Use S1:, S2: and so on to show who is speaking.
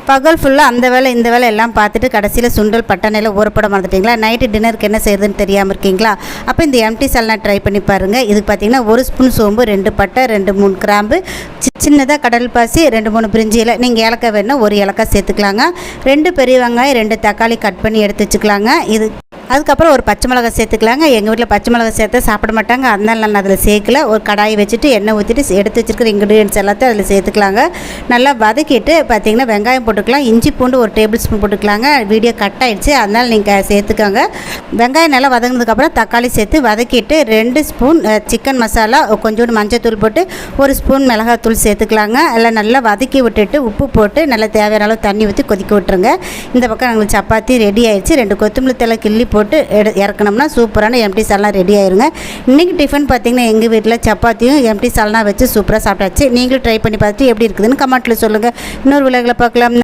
S1: பகல் ஃபுல்லாக அந்த வேலை இந்த வேலை எல்லாம் பார்த்துட்டு கடைசியில் சுண்டல் பட்டாணியில் ஊறப்பட மறந்துட்டிங்களா? நைட்டு டின்னருக்கு என்ன செய்யுதுன்னு தெரியாமல் இருக்கீங்களா? அப்போ இந்த எம்டி சால்னா ட்ரை பண்ணி பாருங்கள். இதுக்கு பார்த்திங்கன்னா 1 ஸ்பூன் சோம்பு, 2 பட்டை, 2-3 கிராம்பு, சின்னதாக கடல் பாசி, 2-3 பிரிஞ்சி இலை, நீங்கள் ஏலக்காய் வேணுன்னா 1 ஏலக்காய் சேர்த்துக்கலாங்க. 2 பெரிய வெங்காயம், 2 தக்காளி கட் பண்ணி எடுத்து வச்சுக்கலாங்க. அதுக்கப்புறம் ஒரு பச்சை மிளகாய் சேர்த்துக்கலாங்க. எங்கள் வீட்டில் பச்சை மிளகாய் சேர்த்தா சாப்பிட மாட்டாங்க, அதனால நான் அதில் சேர்க்கல. ஒரு கடாயை வச்சுட்டு எண்ணெய் ஊற்றிட்டு எடுத்து வச்சுருக்கிற இன்க்ரீடியன்ட்ஸ் எல்லாத்தையும் அதில் சேர்த்துக்கலாங்க. நல்லா வதக்கிட்டு பார்த்திங்கன்னா வெங்காயம் போட்டுக்கலாம், இஞ்சி பூண்டு 1 டேபிள் ஸ்பூன் போட்டுக்கலாங்க. வீடியோ கட் ஆகிடுச்சு, அதனால் நீங்கள் சேர்த்துக்கோங்க. வெங்காயம் நல்லா வதங்கினதுக்கப்புறம் தக்காளி சேர்த்து வதக்கிட்டு 2 ஸ்பூன் சிக்கன் மசாலா, கொஞ்சோண்டு மஞ்சள் போட்டு 1 ஸ்பூன் மிளகாத்தூள் சேர்த்துக்கலாங்க. எல்லாம் நல்லா வதக்கி விட்டுட்டு உப்பு போட்டு நல்லா தேவையான அளவு தண்ணி ஊற்றி கொதிக்க விட்டுருங்க. இந்த பக்கம் எங்களுக்கு சப்பாத்தி ரெடி ஆயிடுச்சு. 2 கொத்தமல்லி தழை கிள்ளி போட்டு இறக்கணும்னா சூப்பரான எம்டி சால்னா ரெடி ஆயிருங்க. இன்றைக்கி டிஃபன் பார்த்திங்கன்னா எங்கள் வீட்டில் சப்பாத்தியும் எம்டி சால்னா வச்சு சூப்பராக சாப்பிட்டாச்சு. நீங்களும் ட்ரை பண்ணி பார்த்துட்டு எப்படி இருக்குதுன்னு கமெண்ட்டில் சொல்லுங்கள். இன்னொரு விலைகளை பார்க்கலாம்.